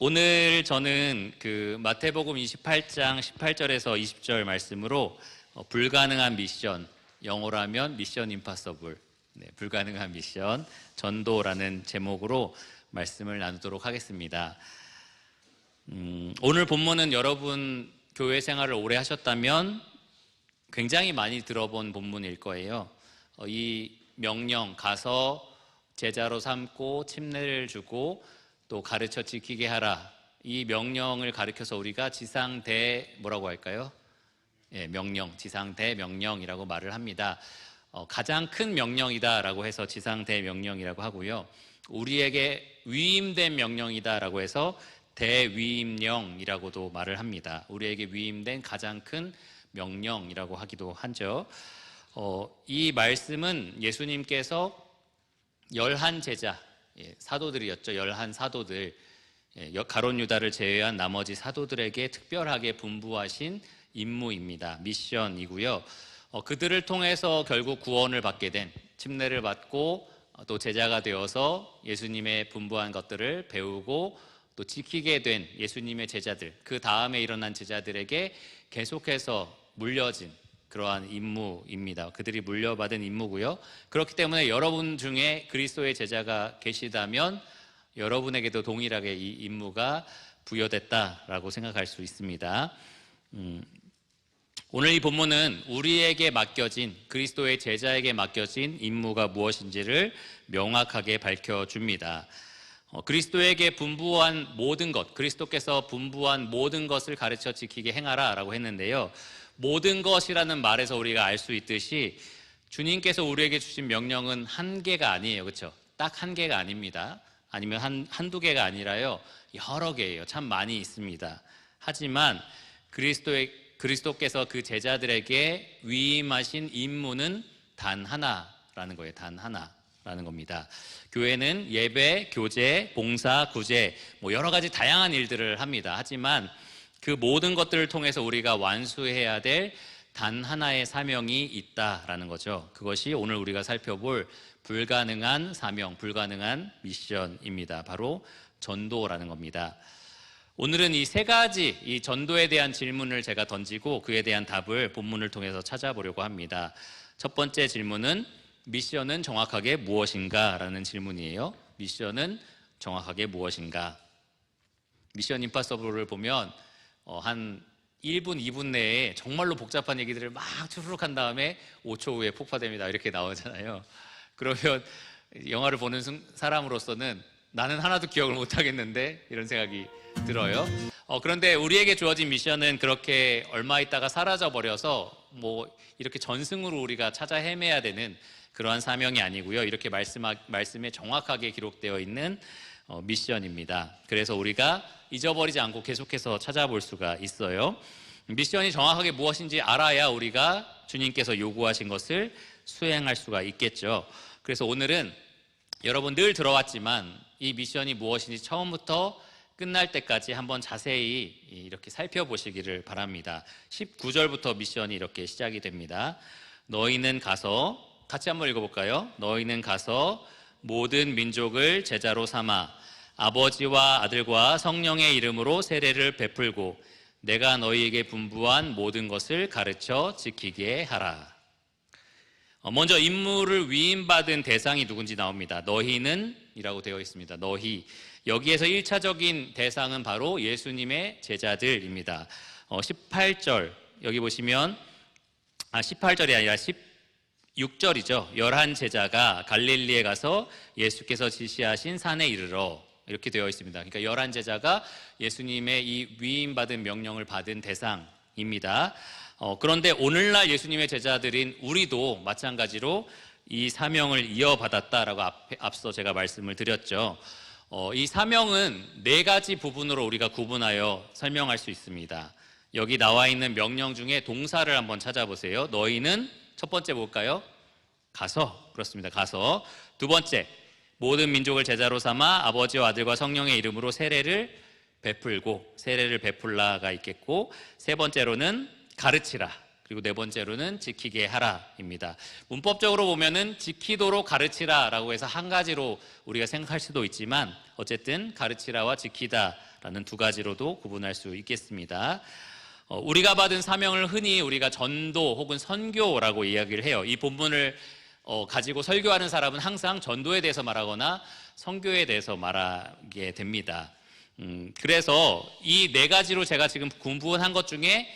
오늘 저는 마태복음 28장 18절에서 20절 말씀으로 불가능한 미션, 영어로 하면 미션 임파서블, 불가능한 미션, 전도라는 제목으로 말씀을 나누도록 하겠습니다. 오늘 본문은 여러분 교회 생활을 오래 하셨다면 굉장히 많이 들어본 본문일 거예요. 이 명령, 가서 제자로 삼고 침례를 주고 또 가르쳐 지키게 하라, 이 명령을 가르쳐서 우리가 지상대 뭐라고 할까요? 명령, 지상대 명령이라고 말을 합니다. 가장 큰 명령이다라고 해서 지상대 명령이라고 하고요, 우리에게 위임된 명령이다라고 해서 대위임령이라고도 말을 합니다. 우리에게 위임된 가장 큰 명령이라고 하기도 하죠. 이 말씀은 예수님께서 11 제자, 사도들이었죠. 11 사도들, 가룟 유다를 제외한 나머지 사도들에게 특별하게 분부하신 임무입니다. 미션이고요. 그들을 통해서 결국 구원을 받게 된, 침례를 받고 또 제자가 되어서 예수님의 분부한 것들을 배우고 또 지키게 된 예수님의 제자들, 그 다음에 일어난 제자들에게 계속해서 물려진 그러한 임무입니다. 그들이 물려받은 임무고요. 그렇기 때문에 여러분 중에 그리스도의 제자가 계시다면 여러분에게도 동일하게 이 임무가 부여됐다라고 생각할 수 있습니다. 오늘 이 본문은 우리에게 맡겨진, 그리스도의 제자에게 맡겨진 임무가 무엇인지를 명확하게 밝혀줍니다. 그리스도에게 분부한 모든 것, 그리스도께서 분부한 모든 것을 가르쳐 지키게 행하라 라고 했는데요, 모든 것이라는 말에서 우리가 알 수 있듯이 주님께서 우리에게 주신 명령은 한 개가 아니에요. 그렇죠? 딱 한 개가 아닙니다. 아니면 한두 개가 아니라요, 여러 개예요. 참 많이 있습니다. 하지만 그리스도께서 그 제자들에게 위임하신 임무는 단 하나라는 거예요. 단 하나라는 겁니다. 교회는 예배, 교제, 봉사, 구제, 여러 가지 다양한 일들을 합니다. 하지만 그 모든 것들을 통해서 우리가 완수해야 될 단 하나의 사명이 있다라는 거죠. 그것이 오늘 우리가 살펴볼 불가능한 사명, 불가능한 미션입니다. 바로 전도라는 겁니다. 오늘은 이 세 가지, 이 전도에 대한 질문을 제가 던지고 그에 대한 답을 본문을 통해서 찾아보려고 합니다. 첫 번째 질문은 미션은 정확하게 무엇인가? 라는 질문이에요. 미션은 정확하게 무엇인가? 미션 임파서블을 보면 한 1분, 2분 내에 정말로 복잡한 얘기들을 막 추르륵 한 다음에 5초 후에 폭파됩니다. 이렇게 나오잖아요. 그러면 영화를 보는 사람으로서는 나는 하나도 기억을 못 하겠는데 이런 생각이 들어요. 그런데 우리에게 주어진 미션은 그렇게 얼마 있다가 사라져 버려서 이렇게 전승으로 우리가 찾아 헤매야 되는 그러한 사명이 아니고요, 이렇게 말씀에 정확하게 기록되어 있는 미션입니다. 그래서 우리가 잊어버리지 않고 계속해서 찾아볼 수가 있어요. 미션이 정확하게 무엇인지 알아야 우리가 주님께서 요구하신 것을 수행할 수가 있겠죠. 그래서 오늘은 여러분 늘 들어왔지만 이 미션이 무엇인지 처음부터 끝날 때까지 한번 자세히 이렇게 살펴보시기를 바랍니다. 19절부터 미션이 이렇게 시작이 됩니다. 너희는 가서, 같이 한번 읽어볼까요? 너희는 가서 모든 민족을 제자로 삼아 아버지와 아들과 성령의 이름으로 세례를 베풀고 내가 너희에게 분부한 모든 것을 가르쳐 지키게 하라. 먼저 임무를 위임받은 대상이 누군지 나옵니다. 너희는 이라고 되어 있습니다. 너희. 여기에서 1차적인 대상은 바로 예수님의 제자들입니다. 18절 여기 보시면 18절이 아니라 16절이죠. 11 제자가 갈릴리에 가서 예수께서 지시하신 산에 이르러, 이렇게 되어 있습니다. 그러니까 11 제자가 예수님의 이 위임받은 명령을 받은 대상입니다. 그런데 오늘날 예수님의 제자들인 우리도 마찬가지로 이 사명을 이어받았다라고 앞서 제가 말씀을 드렸죠. 이 사명은 4가지 부분으로 우리가 구분하여 설명할 수 있습니다. 여기 나와 있는 명령 중에 동사를 한번 찾아보세요. 너희는 첫 번째 뭘까요? 가서. 그렇습니다. 가서. 두 번째, 모든 민족을 제자로 삼아 아버지와 아들과 성령의 이름으로 세례를 베풀고, 세례를 베풀라가 있겠고, 세 번째로는 가르치라. 그리고 네 번째로는 지키게 하라입니다. 문법적으로 보면은 지키도록 가르치라라고 해서 한 가지로 우리가 생각할 수도 있지만 어쨌든 가르치라와 지키다라는 두 가지로도 구분할 수 있겠습니다. 우리가 받은 사명을 흔히 우리가 전도 혹은 선교라고 이야기를 해요. 이 본문을 가지고 설교하는 사람은 항상 전도에 대해서 말하거나 선교에 대해서 말하게 됩니다. 그래서 이 네 가지로 제가 지금 구분한 것 중에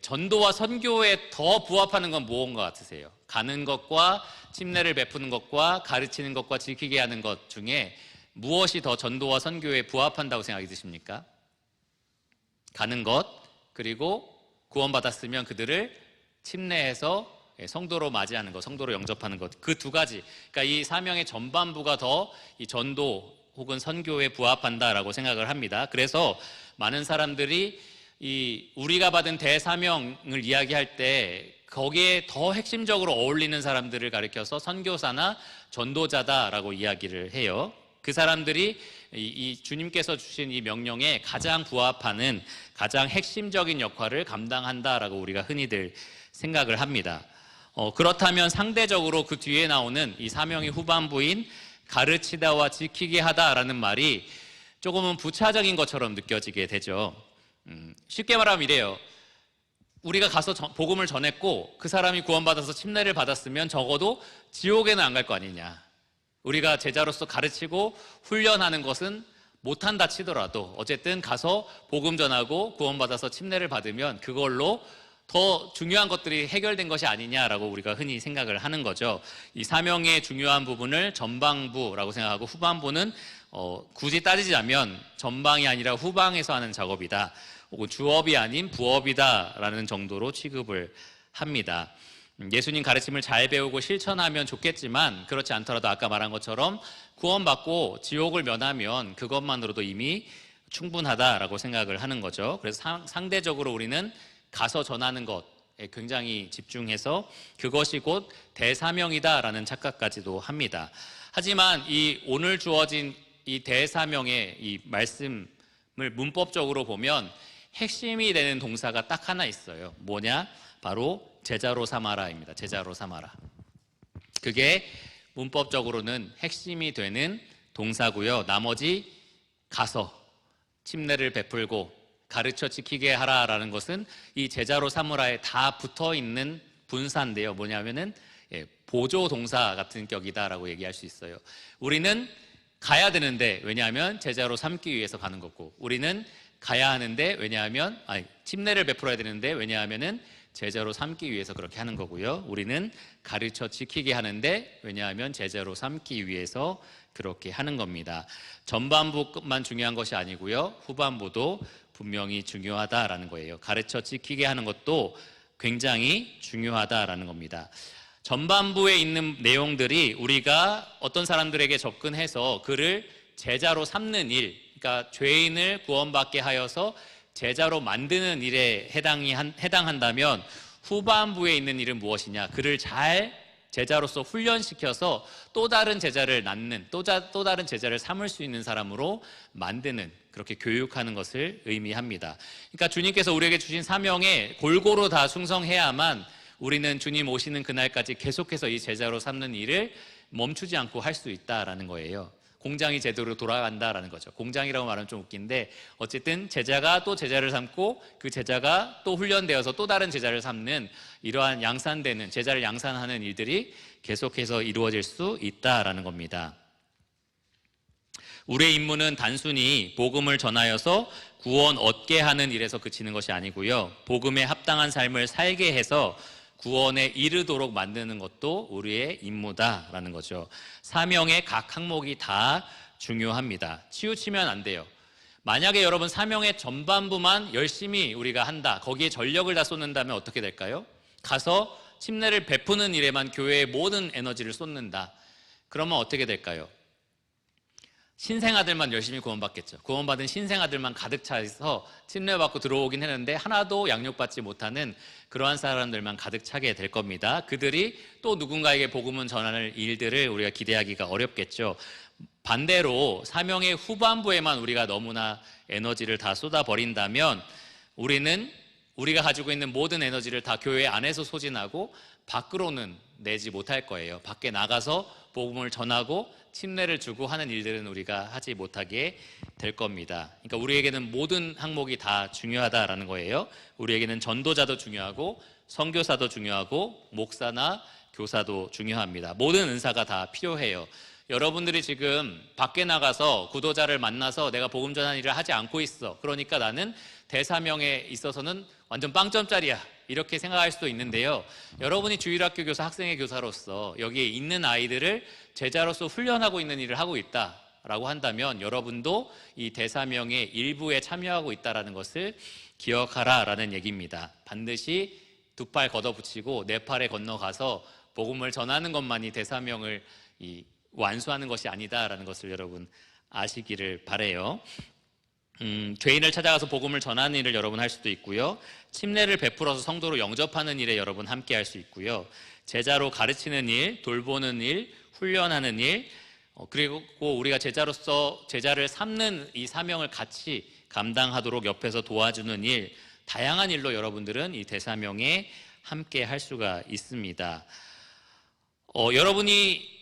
전도와 선교에 더 부합하는 건 무엇인 것 같으세요? 가는 것과 침례를 베푸는 것과 가르치는 것과 지키게 하는 것 중에 무엇이 더 전도와 선교에 부합한다고 생각이 드십니까? 가는 것, 그리고 구원받았으면 그들을 침례해서 성도로 맞이하는 것, 성도로 영접하는 것, 그 두 가지. 그러니까 이 사명의 전반부가 더 이 전도 혹은 선교에 부합한다라고 생각을 합니다. 그래서 많은 사람들이 이 우리가 받은 대사명을 이야기할 때 거기에 더 핵심적으로 어울리는 사람들을 가리켜서 선교사나 전도자다라고 이야기를 해요. 그 사람들이 이 주님께서 주신 이 명령에 가장 부합하는 가장 핵심적인 역할을 감당한다라고 우리가 흔히들 생각을 합니다. 그렇다면 상대적으로 그 뒤에 나오는 이 사명의 후반부인 가르치다와 지키게 하다라는 말이 조금은 부차적인 것처럼 느껴지게 되죠. 쉽게 말하면 이래요. 우리가 가서 복음을 전했고 그 사람이 구원받아서 침례를 받았으면 적어도 지옥에는 안 갈 거 아니냐. 우리가 제자로서 가르치고 훈련하는 것은 못한다 치더라도 어쨌든 가서 복음 전하고 구원받아서 침례를 받으면 그걸로 더 중요한 것들이 해결된 것이 아니냐라고 우리가 흔히 생각을 하는 거죠. 이 사명의 중요한 부분을 전방부라고 생각하고 후반부는 굳이 따지자면 전방이 아니라 후방에서 하는 작업이다. 혹은 주업이 아닌 부업이다라는 정도로 취급을 합니다. 예수님 가르침을 잘 배우고 실천하면 좋겠지만 그렇지 않더라도 아까 말한 것처럼 구원받고 지옥을 면하면 그것만으로도 이미 충분하다라고 생각을 하는 거죠. 그래서 상대적으로 우리는 가서 전하는 것에 굉장히 집중해서 그것이 곧 대사명이다라는 착각까지도 합니다. 하지만 이 오늘 주어진 이 대사명의 이 말씀을 문법적으로 보면 핵심이 되는 동사가 딱 하나 있어요. 뭐냐? 바로 제자로 삼아라입니다. 제자로 삼아라. 그게 문법적으로는 핵심이 되는 동사고요. 나머지 가서 침례를 베풀고 가르쳐 지키게 하라라는 것은 이 제자로 삼으라에 다 붙어 있는 분사인데요. 뭐냐면은 보조 동사 같은 격이다라고 얘기할 수 있어요. 우리는 가야 되는데 왜냐하면 제자로 삼기 위해서 가는 거고, 우리는 가야 하는데 왜냐하면 침례를 베풀어야 되는데 왜냐하면은 제자로 삼기 위해서 그렇게 하는 거고요. 우리는 가르쳐 지키게 하는데 왜냐하면 제자로 삼기 위해서 그렇게 하는 겁니다. 전반부만 중요한 것이 아니고요. 후반부도 분명히 중요하다라는 거예요. 가르쳐 지키게 하는 것도 굉장히 중요하다라는 겁니다. 전반부에 있는 내용들이 우리가 어떤 사람들에게 접근해서 그를 제자로 삼는 일, 그러니까 죄인을 구원받게 하여서 제자로 만드는 일에 해당한다면 후반부에 있는 일은 무엇이냐? 그를 잘 제자로서 훈련시켜서 또 다른 제자를 낳는, 또 다른 제자를 삼을 수 있는 사람으로 만드는, 그렇게 교육하는 것을 의미합니다. 그러니까 주님께서 우리에게 주신 사명에 골고루 다 충성해야만 우리는 주님 오시는 그날까지 계속해서 이 제자로 삼는 일을 멈추지 않고 할 수 있다라는 거예요. 공장이 제대로 돌아간다라는 거죠. 공장이라고 말하면 좀 웃긴데 어쨌든 제자가 또 제자를 삼고 그 제자가 또 훈련되어서 또 다른 제자를 삼는 이러한 양산되는, 제자를 양산하는 일들이 계속해서 이루어질 수 있다라는 겁니다. 우리의 임무는 단순히 복음을 전하여서 구원 얻게 하는 일에서 그치는 것이 아니고요. 복음에 합당한 삶을 살게 해서 구원에 이르도록 만드는 것도 우리의 임무다라는 거죠. 사명의 각 항목이 다 중요합니다. 치우치면 안 돼요. 만약에 여러분 사명의 전반부만 열심히 우리가 한다, 거기에 전력을 다 쏟는다면 어떻게 될까요? 가서 침례를 베푸는 일에만 교회의 모든 에너지를 쏟는다. 그러면 어떻게 될까요? 신생아들만 열심히 구원받겠죠. 구원받은 신생아들만 가득 차서 침례받고 들어오긴 했는데 하나도 양육받지 못하는 그러한 사람들만 가득 차게 될 겁니다. 그들이 또 누군가에게 복음을 전하는 일들을 우리가 기대하기가 어렵겠죠. 반대로 사명의 후반부에만 우리가 너무나 에너지를 다 쏟아버린다면 우리는 우리가 가지고 있는 모든 에너지를 다 교회 안에서 소진하고 밖으로는 내지 못할 거예요. 밖에 나가서 복음을 전하고 침례를 주고 하는 일들은 우리가 하지 못하게 될 겁니다. 그러니까 우리에게는 모든 항목이 다 중요하다라는 거예요. 우리에게는 전도자도 중요하고 선교사도 중요하고 목사나 교사도 중요합니다. 모든 은사가 다 필요해요. 여러분들이 지금 밖에 나가서 구도자를 만나서 내가 복음 전하는 일을 하지 않고 있어. 그러니까 나는 대사명에 있어서는 완전 빵점짜리야. 이렇게 생각할 수도 있는데요. 여러분이 주일학교 교사, 학생회 교사로서 여기에 있는 아이들을 제자로서 훈련하고 있는 일을 하고 있다라고 한다면 여러분도 이 대사명의 일부에 참여하고 있다는 것을 기억하라라는 얘기입니다. 반드시 두 팔 걷어붙이고 네 팔에 건너가서 복음을 전하는 것만이 대사명을 완수하는 것이 아니다라는 것을 여러분 아시기를 바라요. 죄인을 찾아가서 복음을 전하는 일을 여러분 할 수도 있고요. 침례를 베풀어서 성도로 영접하는 일에 여러분 함께 할 수 있고요. 제자로 가르치는 일, 돌보는 일, 훈련하는 일, 그리고 우리가 제자로서 제자를 삼는 이 사명을 같이 감당하도록 옆에서 도와주는 일, 다양한 일로 여러분들은 이 대사명에 함께 할 수가 있습니다. 여러분이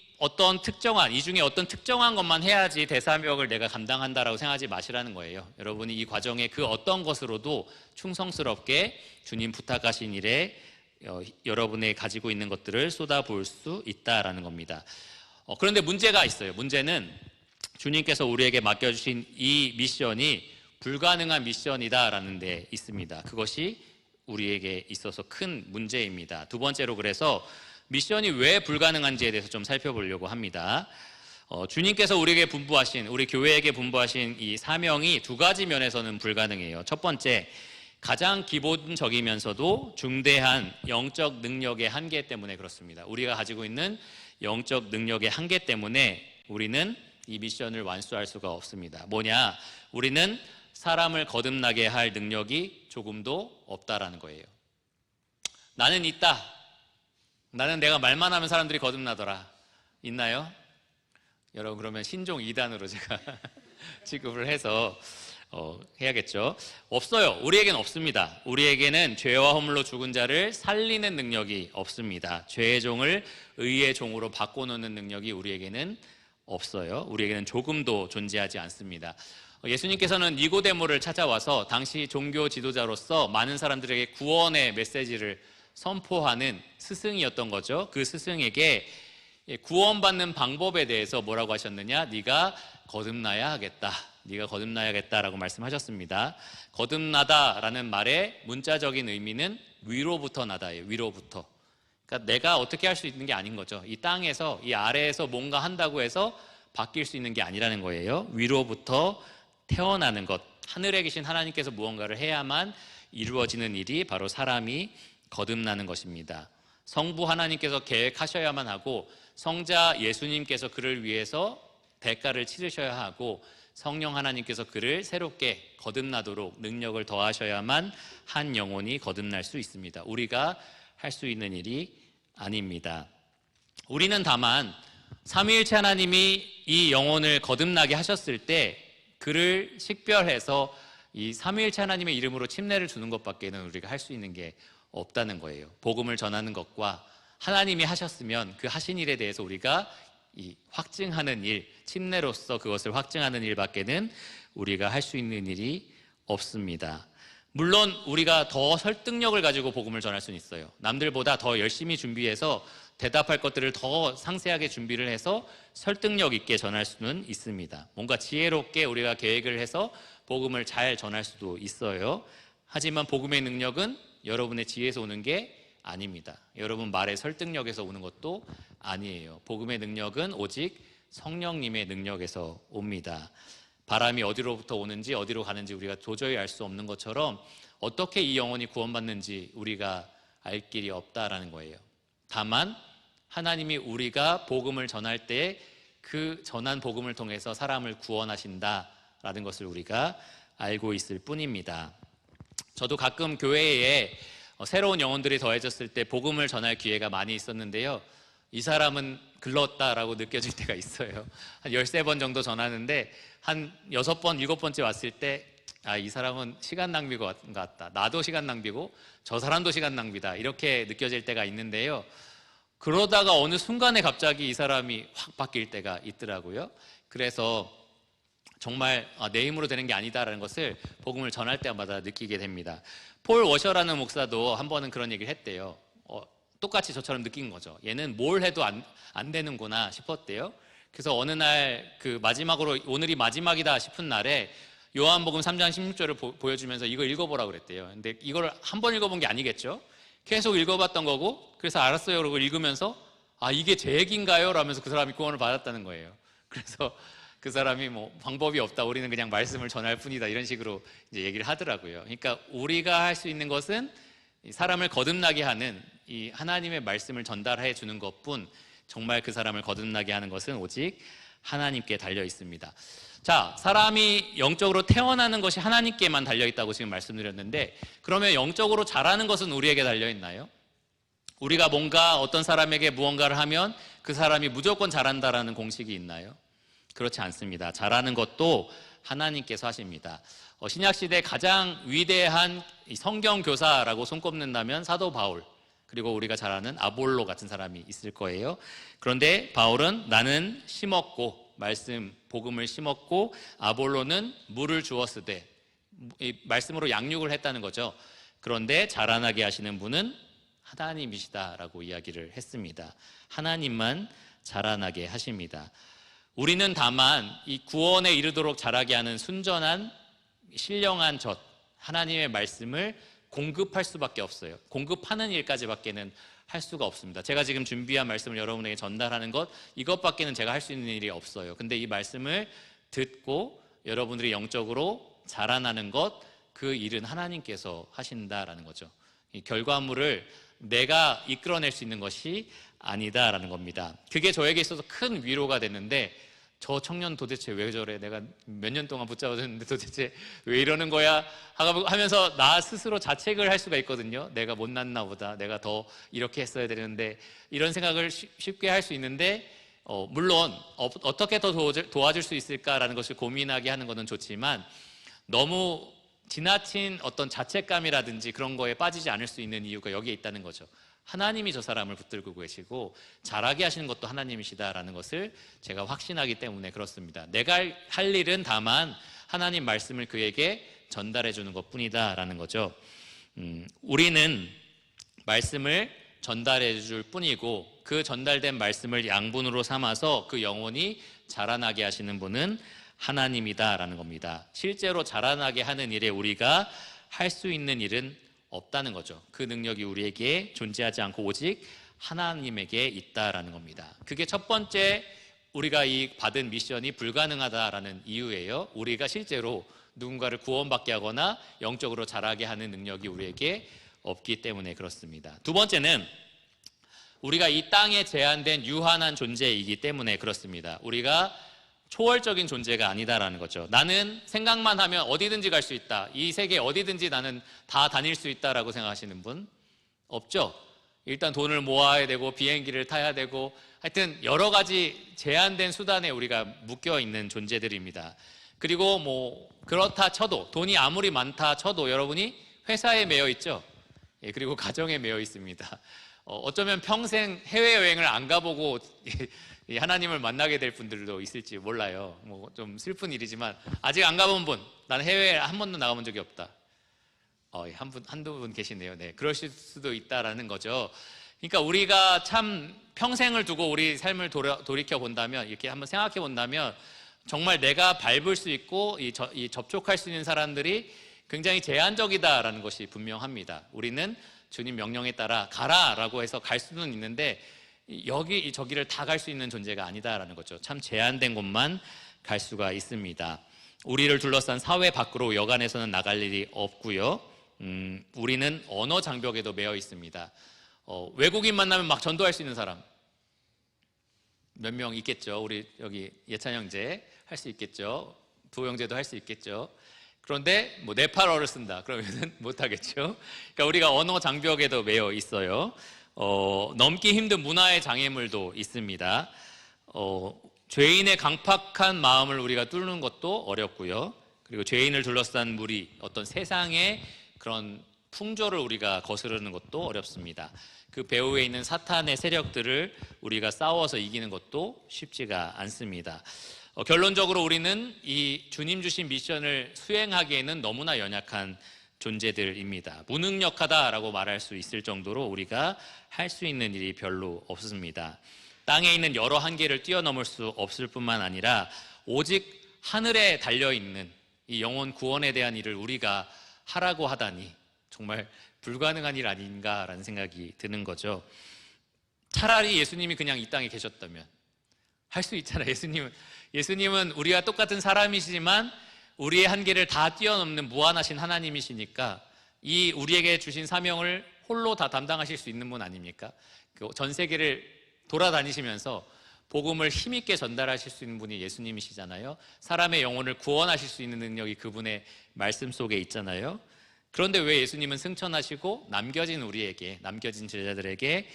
이 중에 어떤 특정한 것만 해야지 대사명을 내가 감당한다라고 생각하지 마시라는 거예요. 여러분이 이 과정에 그 어떤 것으로도 충성스럽게 주님 부탁하신 일에 여러분의 가지고 있는 것들을 쏟아부을 수 있다라는 겁니다. 그런데 문제가 있어요. 문제는 주님께서 우리에게 맡겨주신 이 미션이 불가능한 미션이다라는 데 있습니다. 그것이 우리에게 있어서 큰 문제입니다. 두 번째로 그래서 미션이 왜 불가능한지에 대해서 좀 살펴보려고 합니다. 주님께서 우리에게 분부하신, 우리 교회에게 분부하신 이 사명이 두 가지 면에서는 불가능해요. 첫 번째, 가장 기본적이면서도 중대한 영적 능력의 한계 때문에 그렇습니다. 우리가 가지고 있는 영적 능력의 한계 때문에 우리는 이 미션을 완수할 수가 없습니다. 뭐냐? 우리는 사람을 거듭나게 할 능력이 조금도 없다라는 거예요. 나는 있다. 나는 내가 말만 하면 사람들이 거듭나더라. 있나요? 여러분 그러면 신종 2단으로 제가 취급을 해서 해야겠죠. 없어요. 우리에게는 없습니다. 우리에게는 죄와 허물로 죽은 자를 살리는 능력이 없습니다. 죄의 종을 의의 종으로 바꿔놓는 능력이 우리에게는 없어요. 우리에게는 조금도 존재하지 않습니다. 예수님께서는 니고데모를 찾아와서 당시 종교 지도자로서 많은 사람들에게 구원의 메시지를 선포하는 스승이었던 거죠. 그 스승에게 구원받는 방법에 대해서 뭐라고 하셨느냐? 네가 거듭나야 하겠다. 네가 거듭나야겠다라고 말씀하셨습니다. 거듭나다라는 말의 문자적인 의미는 위로부터 나다예요. 위로부터. 그러니까 내가 어떻게 할 수 있는 게 아닌 거죠. 이 땅에서, 이 아래에서 뭔가 한다고 해서 바뀔 수 있는 게 아니라는 거예요. 위로부터 태어나는 것. 하늘에 계신 하나님께서 무언가를 해야만 이루어지는 일이 바로 사람이 거듭나는 것입니다. 성부 하나님께서 계획하셔야만 하고 성자 예수님께서 그를 위해서 대가를 치르셔야 하고 성령 하나님께서 그를 새롭게 거듭나도록 능력을 더하셔야만 한 영혼이 거듭날 수 있습니다. 우리가 할 수 있는 일이 아닙니다. 우리는 다만 삼위일체 하나님이 이 영혼을 거듭나게 하셨을 때 그를 식별해서 이 삼위일체 하나님의 이름으로 침례를 주는 것밖에는 우리가 할 수 있는 게 없다는 거예요. 복음을 전하는 것과 하나님이 하셨으면 그 하신 일에 대해서 우리가 이 확증하는 일, 침례로서 그것을 확증하는 일밖에는 우리가 할 수 있는 일이 없습니다. 물론 우리가 더 설득력을 가지고 복음을 전할 수는 있어요. 남들보다 더 열심히 준비해서 대답할 것들을 더 상세하게 준비를 해서 설득력 있게 전할 수는 있습니다. 뭔가 지혜롭게 우리가 계획을 해서 복음을 잘 전할 수도 있어요. 하지만 복음의 능력은 여러분의 지혜에서 오는 게 아닙니다. 여러분 말의 설득력에서 오는 것도 아니에요. 복음의 능력은 오직 성령님의 능력에서 옵니다. 바람이 어디로부터 오는지 어디로 가는지 우리가 도저히 알 수 없는 것처럼 어떻게 이 영혼이 구원받는지 우리가 알 길이 없다라는 거예요. 다만 하나님이 우리가 복음을 전할 때 그 전한 복음을 통해서 사람을 구원하신다라는 것을 우리가 알고 있을 뿐입니다. 저도 가끔 교회에 새로운 영혼들이 더해졌을 때 복음을 전할 기회가 많이 있었는데요. 이 사람은 글렀다라고 느껴질 때가 있어요. 한 13번 정도 전하는데 한 6번, 7번째 왔을 때 아, 이 사람은 시간 낭비 같다. 나도 시간 낭비고 저 사람도 시간 낭비다. 이렇게 느껴질 때가 있는데요. 그러다가 어느 순간에 갑자기 이 사람이 확 바뀔 때가 있더라고요. 그래서 정말 내 힘으로 되는 게 아니다라는 것을 복음을 전할 때마다 느끼게 됩니다. 폴 워셔라는 목사도 한 번은 그런 얘기를 했대요. 똑같이 저처럼 느낀 거죠. 얘는 뭘 해도 안 되는구나 싶었대요. 그래서 어느 날 그 마지막으로 오늘이 마지막이다 싶은 날에 요한복음 3장 16절을 보여주면서 이걸 읽어보라고 그랬대요. 근데 이걸 한 번 읽어본 게 아니겠죠? 계속 읽어봤던 거고, 그래서 알았어요. 그러고 읽으면서 이게 제 얘기인가요? 라면서 그 사람이 구원을 받았다는 거예요. 그래서 그 사람이 뭐 방법이 없다. 우리는 그냥 말씀을 전할 뿐이다. 이런 식으로 이제 얘기를 하더라고요. 그러니까 우리가 할 수 있는 것은 사람을 거듭나게 하는 이 하나님의 말씀을 전달해 주는 것뿐, 정말 그 사람을 거듭나게 하는 것은 오직 하나님께 달려 있습니다. 자, 사람이 영적으로 태어나는 것이 하나님께만 달려 있다고 지금 말씀드렸는데, 그러면 영적으로 자라는 것은 우리에게 달려 있나요? 우리가 뭔가 어떤 사람에게 무언가를 하면 그 사람이 무조건 잘한다라는 공식이 있나요? 그렇지 않습니다. 잘하는 것도 하나님께서 하십니다. 신약시대 가장 위대한 성경 교사라고 손꼽는다면 사도 바울, 그리고 우리가 잘 아는 아볼로 같은 사람이 있을 거예요. 그런데 바울은 나는 심었고, 말씀 복음을 심었고, 아볼로는 물을 주었으되, 말씀으로 양육을 했다는 거죠. 그런데 자라나게 하시는 분은 하나님이시다라고 이야기를 했습니다. 하나님만 자라나게 하십니다. 우리는 다만 이 구원에 이르도록 자라게 하는 순전한 신령한 젖, 하나님의 말씀을 공급할 수밖에 없어요. 공급하는 일까지밖에는 할 수가 없습니다. 제가 지금 준비한 말씀을 여러분에게 전달하는 것, 이것밖에는 제가 할 수 있는 일이 없어요. 근데 이 말씀을 듣고 여러분들이 영적으로 자라나는 것, 그 일은 하나님께서 하신다라는 거죠. 이 결과물을 내가 이끌어낼 수 있는 것이 아니다라는 겁니다. 그게 저에게 있어서 큰 위로가 됐는데, 저 청년 도대체 왜 저래? 내가 몇 년 동안 붙잡아줬는데 도대체 왜 이러는 거야? 하면서 나 스스로 자책을 할 수가 있거든요. 내가 못났나 보다. 내가 더 이렇게 했어야 되는데, 이런 생각을 쉽게 할 수 있는데, 물론 어떻게 더 도와줄 수 있을까라는 것을 고민하게 하는 것은 좋지만, 너무 지나친 어떤 자책감이라든지 그런 거에 빠지지 않을 수 있는 이유가 여기에 있다는 거죠. 하나님이 저 사람을 붙들고 계시고 자라게 하시는 것도 하나님이시다라는 것을 제가 확신하기 때문에 그렇습니다. 내가 할 일은 다만 하나님 말씀을 그에게 전달해 주는 것뿐이다라는 거죠. 우리는 말씀을 전달해 줄 뿐이고, 그 전달된 말씀을 양분으로 삼아서 그 영혼이 자라나게 하시는 분은 하나님이다라는 겁니다. 실제로 자라나게 하는 일에 우리가 할 수 있는 일은 없다는 거죠. 그 능력이 우리에게 존재하지 않고 오직 하나님에게 있다라는 겁니다. 그게 첫 번째 우리가 이 받은 미션이 불가능하다라는 이유예요. 우리가 실제로 누군가를 구원받게 하거나 영적으로 자라게 하는 능력이 우리에게 없기 때문에 그렇습니다. 두 번째는 우리가 이 땅에 제한된 유한한 존재이기 때문에 그렇습니다. 우리가 초월적인 존재가 아니다라는 거죠. 나는 생각만 하면 어디든지 갈 수 있다. 이 세계 어디든지 나는 다 다닐 수 있다라고 생각하시는 분 없죠? 일단 돈을 모아야 되고 비행기를 타야 되고, 하여튼 여러 가지 제한된 수단에 우리가 묶여 있는 존재들입니다. 그리고 뭐 그렇다 쳐도, 돈이 아무리 많다 쳐도 여러분이 회사에 매여 있죠. 그리고 가정에 매여 있습니다. 어쩌면 평생 해외여행을 안 가보고 하나님을 만나게 될 분들도 있을지 몰라요. 뭐 좀 슬픈 일이지만 아직 안 가본 분, 나는 해외에 한 번도 나가본 적이 없다. 한두 분 계시네요. 네, 그러실 수도 있다라는 거죠. 그러니까 우리가 참 평생을 두고 우리 삶을 돌이켜 본다면, 이렇게 한번 생각해 본다면, 정말 내가 밟을 수 있고 이 접촉할 수 있는 사람들이 굉장히 제한적이다라는 것이 분명합니다. 우리는 주님 명령에 따라 가라라고 해서 갈 수는 있는데, 저기를 다 갈 수 있는 존재가 아니다라는 거죠. 참 제한된 곳만 갈 수가 있습니다. 우리를 둘러싼 사회 밖으로 여간에서는 나갈 일이 없고요. 우리는 언어 장벽에도 매여 있습니다. 외국인 만나면 막 전도할 수 있는 사람 몇 명 있겠죠. 우리 여기 예찬 형제 할 수 있겠죠. 부호 형제도 할 수 있겠죠. 그런데 뭐 네팔어를 쓴다 그러면은 못하겠죠. 그러니까 우리가 언어 장벽에도 매여 있어요. 넘기 힘든 문화의 장애물도 있습니다. 죄인의 강팍한 마음을 우리가 뚫는 것도 어렵고요. 그리고 죄인을 둘러싼 무리, 어떤 세상의 그런 풍조를 우리가 거스르는 것도 어렵습니다. 그 배후에 있는 사탄의 세력들을 우리가 싸워서 이기는 것도 쉽지가 않습니다. 결론적으로 우리는 이 주님 주신 미션을 수행하기에는 너무나 연약한 존재들입니다. 무능력하다라고 말할 수 있을 정도로 우리가 할 수 있는 일이 별로 없습니다. 땅에 있는 여러 한계를 뛰어넘을 수 없을 뿐만 아니라 오직 하늘에 달려있는 이 영혼 구원에 대한 일을 우리가 하라고 하다니 정말 불가능한 일 아닌가라는 생각이 드는 거죠. 차라리 예수님이 그냥 이 땅에 계셨다면 할 수 있잖아요. 예수님은 우리와 똑같은 사람이시지만 우리의 한계를 다 뛰어넘는 무한하신 하나님이시니까 이 우리에게 주신 사명을 홀로 다 담당하실 수 있는 분 아닙니까? 전 세계를 돌아다니시면서 복음을 힘있게 전달하실 수 있는 분이 예수님이시잖아요. 사람의 영혼을 구원하실 수 있는 능력이 그분의 말씀 속에 있잖아요. 그런데 왜 예수님은 승천하시고 남겨진 제자들에게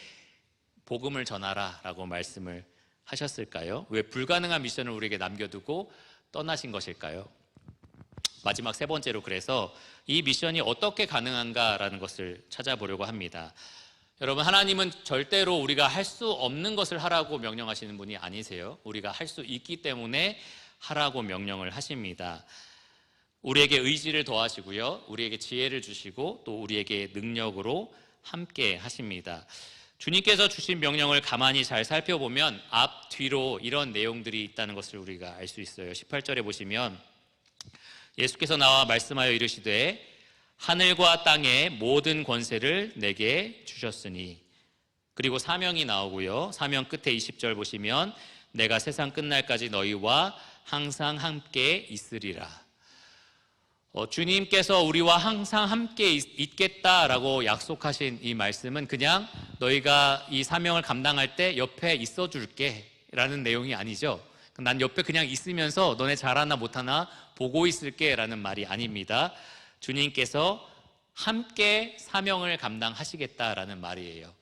복음을 전하라 라고 말씀을 하셨을까요? 왜 불가능한 미션을 우리에게 남겨두고 떠나신 것일까요? 마지막 세 번째로 그래서 이 미션이 어떻게 가능한가라는 것을 찾아보려고 합니다. 여러분, 하나님은 절대로 우리가 할 수 없는 것을 하라고 명령하시는 분이 아니세요. 우리가 할 수 있기 때문에 하라고 명령을 하십니다. 우리에게 의지를 더하시고요, 우리에게 지혜를 주시고 또 우리에게 능력으로 함께 하십니다. 주님께서 주신 명령을 가만히 잘 살펴보면 앞, 뒤로 이런 내용들이 있다는 것을 우리가 알 수 있어요. 18절에 보시면 예수께서 나와 말씀하여 이르시되 하늘과 땅의 모든 권세를 내게 주셨으니, 그리고 사명이 나오고요, 사명 끝에 20절 보시면 내가 세상 끝날까지 너희와 항상 함께 있으리라. 주님께서 우리와 항상 함께 있겠다라고 약속하신 이 말씀은 그냥 너희가 이 사명을 감당할 때 옆에 있어 줄게 라는 내용이 아니죠. 난 옆에 그냥 있으면서 너네 잘하나 못하나 보고 있을게 라는 말이 아닙니다. 주님께서 함께 사명을 감당하시겠다라는 말이에요.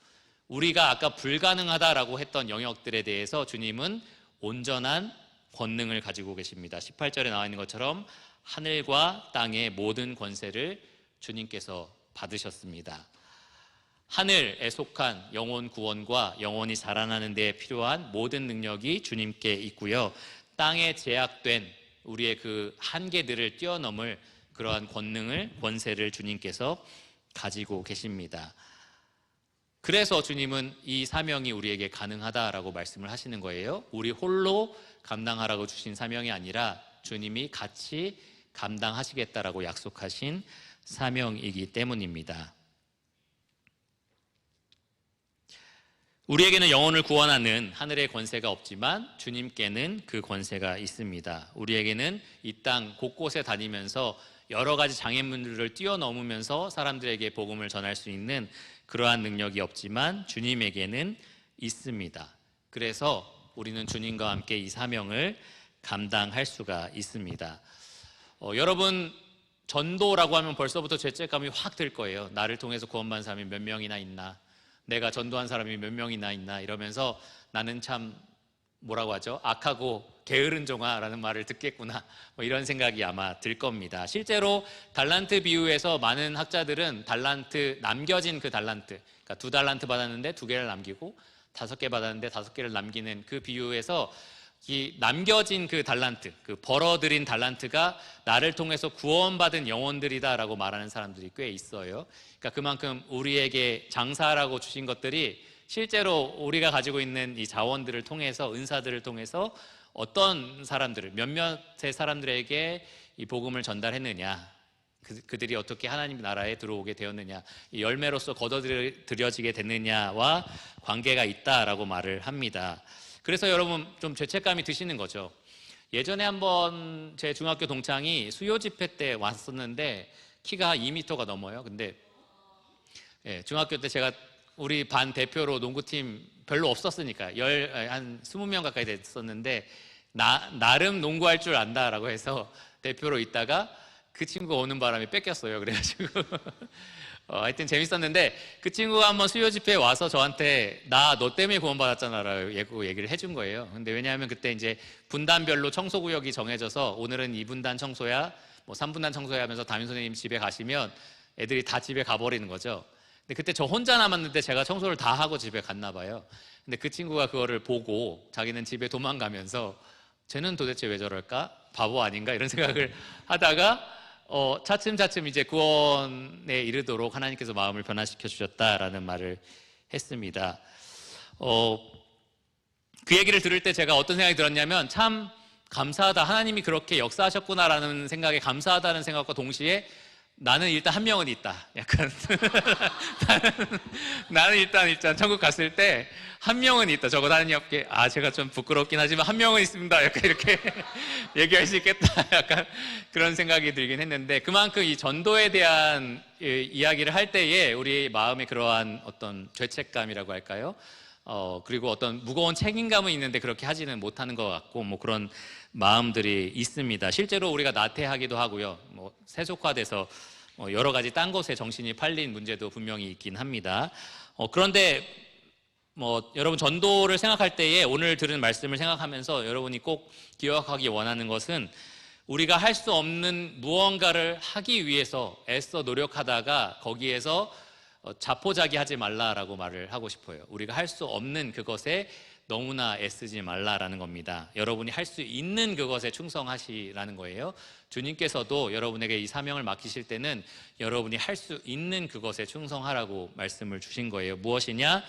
우리가 아까 불가능하다라고 했던 영역들에 대해서 주님은 온전한 권능을 가지고 계십니다. 18절에 나와 있는 것처럼 하늘과 땅의 모든 권세를 주님께서 받으셨습니다. 하늘에 속한 영혼 구원과 영혼이 자라나는 데 필요한 모든 능력이 주님께 있고요, 땅에 제약된 우리의 그 한계들을 뛰어넘을 그러한 권세를 주님께서 가지고 계십니다. 그래서 주님은 이 사명이 우리에게 가능하다라고 말씀을 하시는 거예요. 우리 홀로 감당하라고 주신 사명이 아니라 주님이 같이 감당하시겠다라고 약속하신 사명이기 때문입니다. 우리에게는 영혼을 구원하는 하늘의 권세가 없지만 주님께는 그 권세가 있습니다. 우리에게는 이 땅 곳곳에 다니면서 여러 가지 장애물들을 뛰어넘으면서 사람들에게 복음을 전할 수 있는 그러한 능력이 없지만 주님에게는 있습니다. 그래서 우리는 주님과 함께 이 사명을 감당할 수가 있습니다. 여러분, 전도라고 하면 벌써부터 죄책감이 확 들 거예요. 나를 통해서 구원받은 사람이 몇 명이나 있나, 내가 전도한 사람이 몇 명이나 있나 이러면서 나는 참 뭐라고 하죠? 악하고 게으른 종아라는 말을 듣겠구나, 이런 생각이 아마 들 겁니다. 실제로 달란트 비유에서 많은 학자들은 남겨진 그 달란트, 그러니까 2달란트 받았는데 2개를 남기고 5개 받았는데 5개를 남기는 그 비유에서 이 남겨진 그 달란트, 그 벌어들인 달란트가 나를 통해서 구원받은 영혼들이다라고 말하는 사람들이 꽤 있어요. 그러니까 그만큼 우리에게 장사라고 주신 것들이 실제로 우리가 가지고 있는 이 자원들을 통해서, 은사들을 통해서 어떤 사람들을, 몇몇의 사람들에게 이 복음을 전달했느냐, 그들이 어떻게 하나님 나라에 들어오게 되었느냐, 이 열매로서 거둬들여지게 됐느냐와 관계가 있다라고 말을 합니다. 그래서 여러분 좀 죄책감이 드시는 거죠. 예전에 한번 제 중학교 동창이 수요 집회 때 왔었는데 키가 2m가 넘어요. 근데 중학교 때 제가 우리 반 대표로 농구팀 별로 없었으니까 한 20명 가까이 됐었는데 나름 농구할 줄 안다라고 해서 대표로 있다가 그 친구가 오는 바람에 뺏겼어요. 그래가지고 하여튼 재밌었는데 그 친구가 한번 수요 집회에 와서 저한테 나 너 때문에 구원받았잖아 라고 얘기를 해준 거예요. 근데 왜냐하면 그때 이제 분단별로 청소구역이 정해져서 오늘은 이 분단 청소야, 뭐 3분단 청소해 하면서 담임 선생님 집에 가시면 애들이 다 집에 가버리는 거죠. 근데 그때 저 혼자 남았는데 제가 청소를 다 하고 집에 갔나 봐요. 근데 그 친구가 그거를 보고 자기는 집에 도망가면서 쟤는 도대체 왜 저럴까? 바보 아닌가? 이런 생각을 하다가 차츰차츰 이제 구원에 이르도록 하나님께서 마음을 변화시켜 주셨다라는 말을 했습니다. 그 얘기를 들을 때 제가 어떤 생각이 들었냐면 참 감사하다, 하나님이 그렇게 역사하셨구나라는 생각에 감사하다는 생각과 동시에 나는 일단 한 명은 있다. 약간 나는 일단 천국 갔을 때 한 명은 있다. 적어도 하나님께 제가 좀 부끄럽긴 하지만 한 명은 있습니다. 약간 이렇게 얘기할 수 있겠다. 약간 그런 생각이 들긴 했는데 그만큼 이 전도에 대한 이야기를 할 때에 우리 마음에 그러한 어떤 죄책감이라고 할까요? 그리고 어떤 무거운 책임감은 있는데 그렇게 하지는 못하는 것 같고 뭐 그런 마음들이 있습니다. 실제로 우리가 나태하기도 하고요. 뭐 세속화돼서 여러 가지 딴 것에 정신이 팔린 문제도 분명히 있긴 합니다. 그런데 여러분 전도를 생각할 때에 오늘 들은 말씀을 생각하면서 여러분이 꼭 기억하기 원하는 것은 우리가 할 수 없는 무언가를 하기 위해서 애써 노력하다가 거기에서 자포자기하지 말라라고 말을 하고 싶어요. 우리가 할 수 없는 그것에 너무나 애쓰지 말라라는 겁니다. 여러분이 할 수 있는 그것에 충성하시라는 거예요. 주님께서도 여러분에게 이 사명을 맡기실 때는 여러분이 할 수 있는 그것에 충성하라고 말씀을 주신 거예요. 무엇이냐?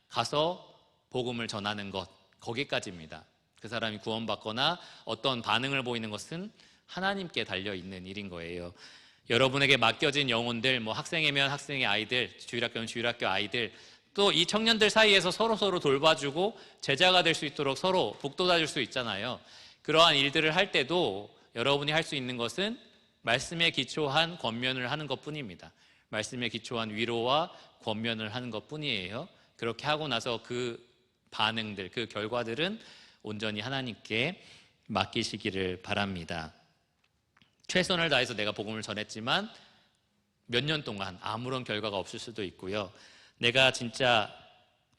가서 복음을 전하는 것, 거기까지입니다. 그 사람이 구원받거나 어떤 반응을 보이는 것은 하나님께 달려있는 일인 거예요. 여러분에게 맡겨진 영혼들, 학생이면 학생의 아이들, 주일학교면 주일학교 아이들, 또 이 청년들 사이에서 서로 돌봐주고 제자가 될 수 있도록 서로 북돋아줄 수 있잖아요. 그러한 일들을 할 때도 여러분이 할 수 있는 것은 말씀에 기초한 권면을 하는 것뿐입니다. 말씀에 기초한 위로와 권면을 하는 것뿐이에요. 그렇게 하고 나서 그 반응들, 그 결과들은 온전히 하나님께 맡기시기를 바랍니다. 최선을 다해서 내가 복음을 전했지만 몇 년 동안 아무런 결과가 없을 수도 있고요. 내가 진짜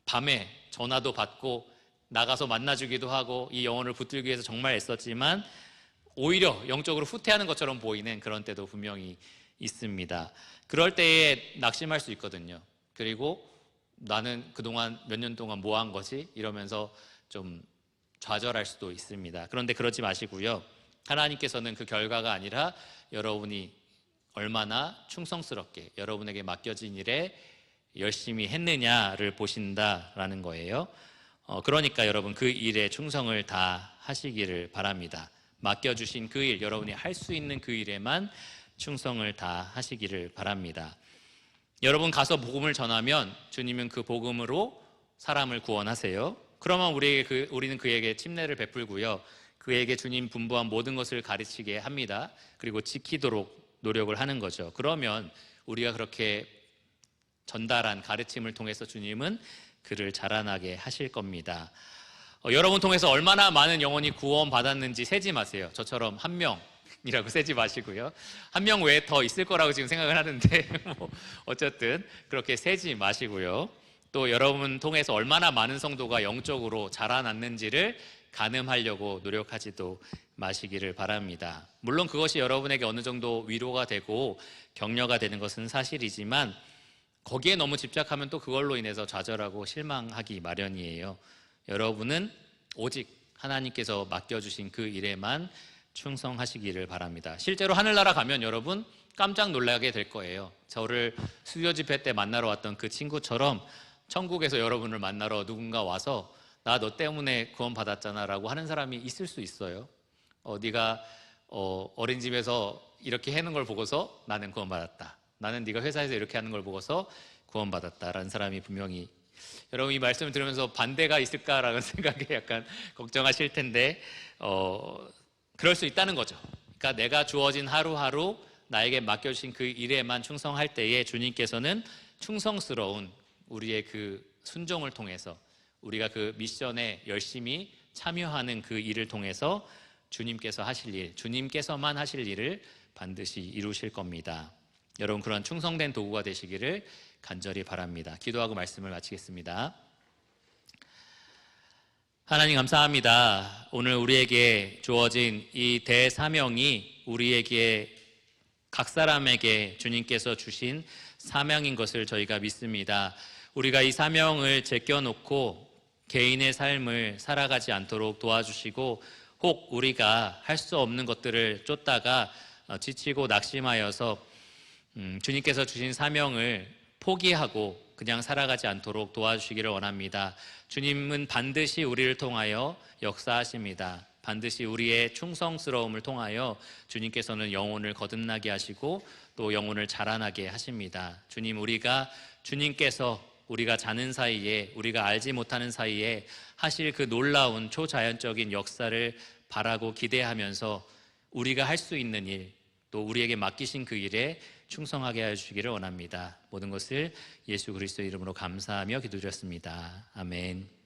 밤에 전화도 받고 나가서 만나주기도 하고 이 영혼을 붙들기 위해서 정말 애썼지만 오히려 영적으로 후퇴하는 것처럼 보이는 그런 때도 분명히 있습니다. 그럴 때에 낙심할 수 있거든요. 그리고 나는 그동안 몇 년 동안 뭐 한 거지? 이러면서 좀 좌절할 수도 있습니다. 그런데 그러지 마시고요. 하나님께서는 그 결과가 아니라 여러분이 얼마나 충성스럽게 여러분에게 맡겨진 일에 열심히 했느냐를 보신다라는 거예요. 그러니까 여러분 그 일에 충성을 다 하시기를 바랍니다. 맡겨주신 그 일, 여러분이 할 수 있는 그 일에만 충성을 다 하시기를 바랍니다. 여러분 가서 복음을 전하면 주님은 그 복음으로 사람을 구원하세요. 그러면 우리는 그에게 침례를 베풀고요. 그에게 주님 분부한 모든 것을 가르치게 합니다. 그리고 지키도록 노력을 하는 거죠. 그러면 우리가 그렇게 전달한 가르침을 통해서 주님은 그를 자라나게 하실 겁니다. 여러분 통해서 얼마나 많은 영혼이 구원받았는지 세지 마세요. 저처럼 한 명이라고 세지 마시고요. 한 명 외에 더 있을 거라고 지금 생각을 하는데 어쨌든 그렇게 세지 마시고요. 또 여러분 통해서 얼마나 많은 성도가 영적으로 자라났는지를 가늠하려고 노력하지도 마시기를 바랍니다. 물론 그것이 여러분에게 어느 정도 위로가 되고 격려가 되는 것은 사실이지만 거기에 너무 집착하면 또 그걸로 인해서 좌절하고 실망하기 마련이에요. 여러분은 오직 하나님께서 맡겨주신 그 일에만 충성하시기를 바랍니다. 실제로 하늘나라 가면 여러분 깜짝 놀라게 될 거예요. 저를 수요 집회 때 만나러 왔던 그 친구처럼 천국에서 여러분을 만나러 누군가 와서 나 너 때문에 구원 받았잖아 라고 하는 사람이 있을 수 있어요. 네가 어린이집에서 이렇게 하는 걸 보고서 나는 구원 받았다. 나는 네가 회사에서 이렇게 하는 걸 보고서 구원 받았다라는 사람이 분명히, 여러분 이 말씀을 들으면서 반대가 있을까라는 생각에 약간 걱정하실 텐데 그럴 수 있다는 거죠. 그러니까 내가 주어진 하루하루 나에게 맡겨주신 그 일에만 충성할 때에 주님께서는 충성스러운 우리의 그 순종을 통해서 우리가 그 미션에 열심히 참여하는 그 일을 통해서 주님께서 하실 일, 주님께서만 하실 일을 반드시 이루실 겁니다. 여러분 그런 충성된 도구가 되시기를 간절히 바랍니다. 기도하고 말씀을 마치겠습니다. 하나님 감사합니다. 오늘 우리에게 주어진 이 대사명이 우리에게 각 사람에게 주님께서 주신 사명인 것을 저희가 믿습니다. 우리가 이 사명을 제껴놓고 개인의 삶을 살아가지 않도록 도와주시고, 혹 우리가 할 수 없는 것들을 쫓다가 지치고 낙심하여서 주님께서 주신 사명을 포기하고 그냥 살아가지 않도록 도와주시기를 원합니다. 주님은 반드시 우리를 통하여 역사하십니다. 반드시 우리의 충성스러움을 통하여 주님께서는 영혼을 거듭나게 하시고 또 영혼을 자라나게 하십니다. 주님께서 우리가 자는 사이에, 우리가 알지 못하는 사이에 하실 그 놀라운 초자연적인 역사를 바라고 기대하면서 우리가 할 수 있는 일, 또 우리에게 맡기신 그 일에 충성하게 하여 주시기를 원합니다. 모든 것을 예수 그리스도의 이름으로 감사하며 기도드렸습니다. 아멘.